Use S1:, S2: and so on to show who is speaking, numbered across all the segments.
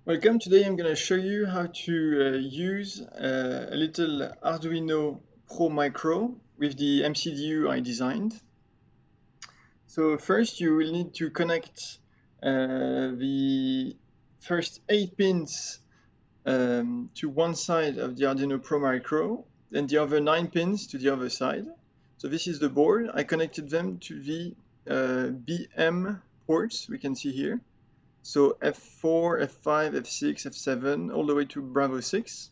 S1: Welcome. Today I'm going to show you how to use a little Arduino Pro Micro with the MCDU I designed. So first you will need to connect the first 8 pins to one side of the Arduino Pro Micro and the other 9 pins to the other side. So this is the board. I connected them to the BM ports we can see here. So F4, F5, F6, F7, all the way to Bravo 6.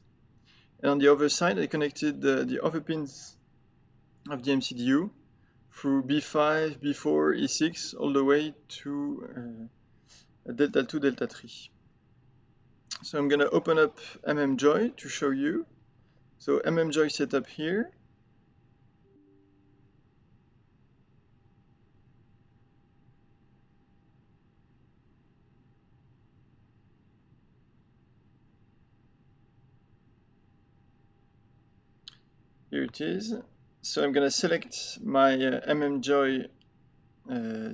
S1: And on the other side, I connected the other pins of the MCDU through B5, B4, E6, all the way to Delta 2, Delta 3. So I'm going to open up MMjoy to show you. So MMjoy setup here. Here it is. So I'm going to select my MMjoy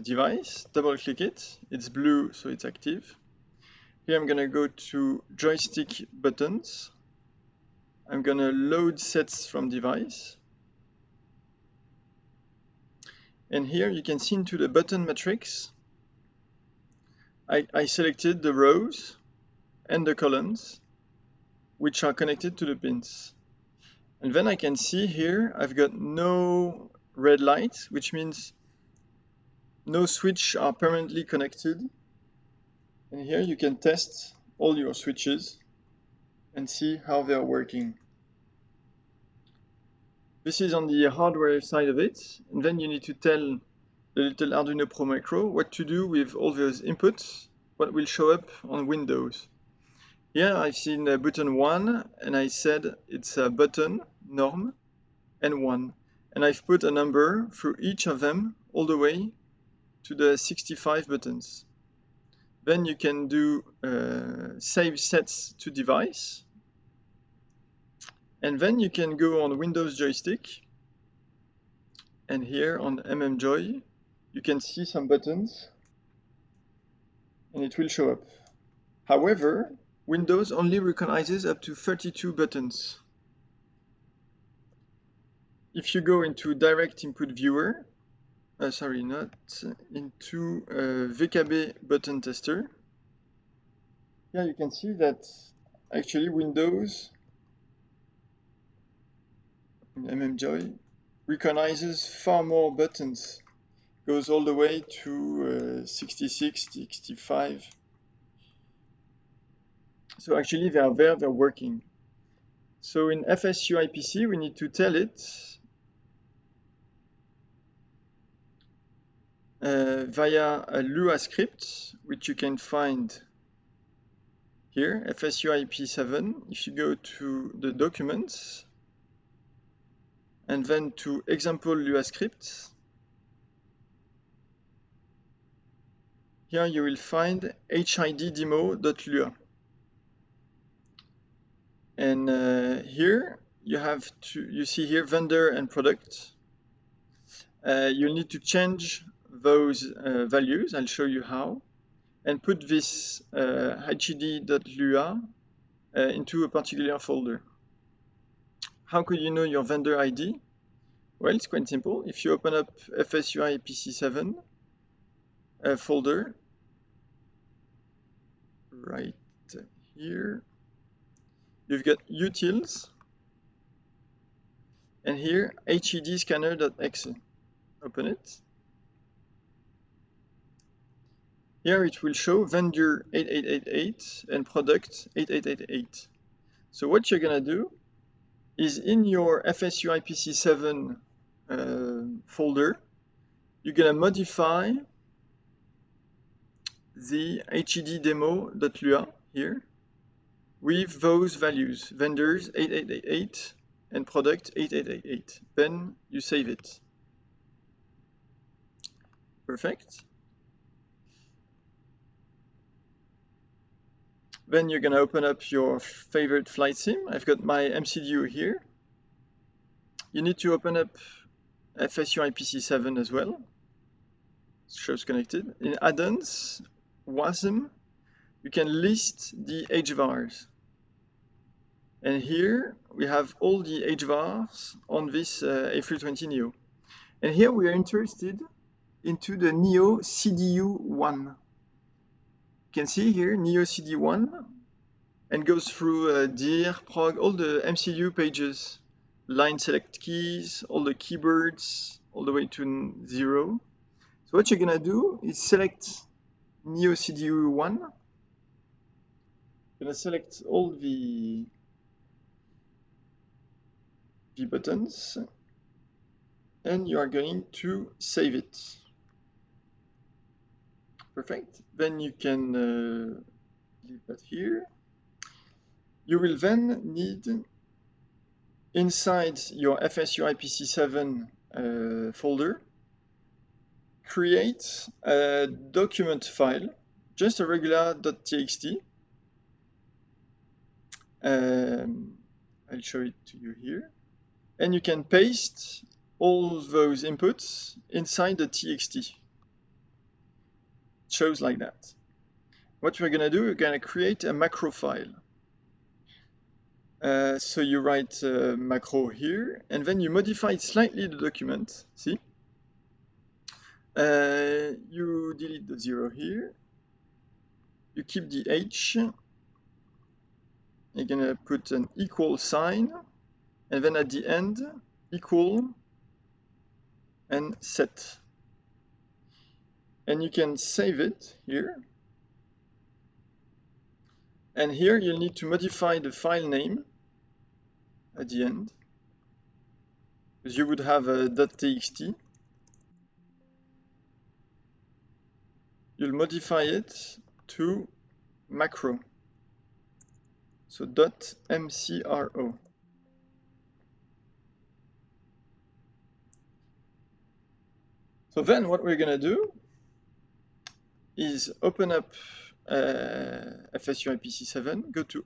S1: device, double click it. It's blue, so it's active. Here I'm going to go to joystick buttons. I'm going to load sets from device. And here you can see into the button matrix, I selected the rows and the columns which are connected to the pins. And then I can see here I've got no red light, which means no switch are permanently connected. And here you can test all your switches and see how they are working. This is on the hardware side of it, and then you need to tell the little Arduino Pro Micro what to do with all those inputs, what will show up on Windows. Here I've seen button 1, and I said it's a button, norm, and 1. And I've put a number through each of them all the way to the 65 buttons. Then you can do save sets to device. And then you can go on Windows joystick. And here on MMjoy, you can see some buttons. And it will show up. However, Windows only recognizes up to 32 buttons. If you go into Direct Input Viewer, into VKB button tester, here you can see that actually Windows MMjoy recognizes far more buttons. Goes all the way to 66, 65. So actually they are there, they're working. So in FSUIPC we need to tell it via a Lua script, which you can find here, FSUIP7. If you go to the documents and then to example Lua scripts, here you will find HidDemo.lua. And here you see here vendor and product. You need to change those values. I'll show you how, and put this HidDemo.lua into a particular folder. How could you know your vendor ID? Well, it's quite simple. If you open up FSUIPC7 folder right here, you've got utils, and here HidScanner.exe. Open it. Here it will show vendor 8888 and product 8888. So what you're going to do is in your FSUIPC7 folder, you're going to modify the HidDemo.lua here with those values, vendors 8888 and product 8888. Then you save it. Perfect. Then you're going to open up your favorite flight sim. I've got my MCDU here. You need to open up FSUIPC7 as well. It shows connected. In add-ons, WASM, you can list the H VARs. And here we have all the H VARs on this A320 Neo. And here we are interested into the Neo CDU1. You can see here Neo CD1 and goes through dir, prog, all the MCDU pages, line select keys, all the keywords, all the way to 0. So what you're gonna do is select Neo CDU1. You're gonna select all the buttons, and you are going to save it. Perfect. Then you can leave that here. You will then need, inside your FSUIPC 7 folder, create a document file, just a regular .txt. I'll show it to you here. And you can paste all those inputs inside the txt. It shows like that. What we're going to do, we're going to create a macro file. So you write macro here, and then you modify slightly the document, see? You delete the 0 here. You keep the H. You're going to put an equal sign, and then at the end, equal and set. And you can save it here. And here you'll need to modify the file name at the end, because you would have a .txt. You'll modify it to macro, so .mcro. So then what we're going to do is open up FSUIPC 7, go to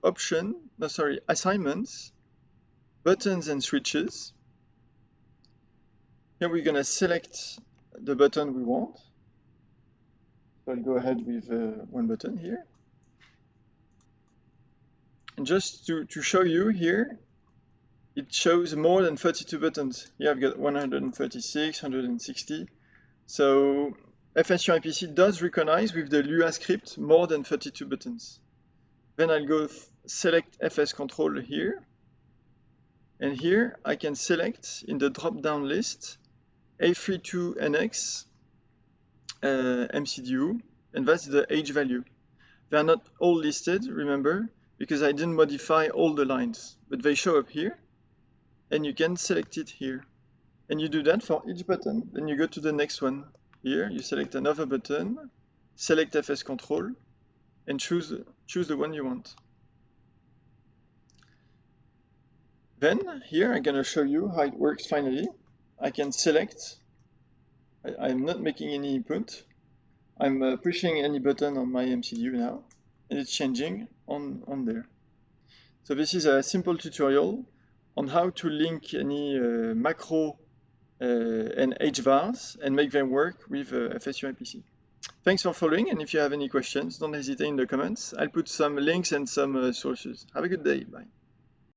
S1: assignments, buttons and switches. Here we're going to select the button we want. So I'll go ahead with one button here. And just to show you here, it shows more than 32 buttons. Here I've got 136, 160. So FSUIPC does recognize with the Lua script more than 32 buttons. Then I'll go select FS control here. And here I can select in the drop-down list A32NX MCDU, and that's the H value. They are not all listed, remember, because I didn't modify all the lines, but they show up here, and you can select it here. And you do that for each button. Then you go to the next one. Here, you select another button, select FS control, and choose the one you want. Then, here, I'm going to show you how it works finally. I can select. I'm not making any input. I'm pushing any button on my MCDU now, and it's changing on there. So this is a simple tutorial on how to link any macro and H VARs and make them work with FSUIPC. Thanks for following, and if you have any questions, don't hesitate in the comments. I'll put some links and some sources. Have a good day. Bye.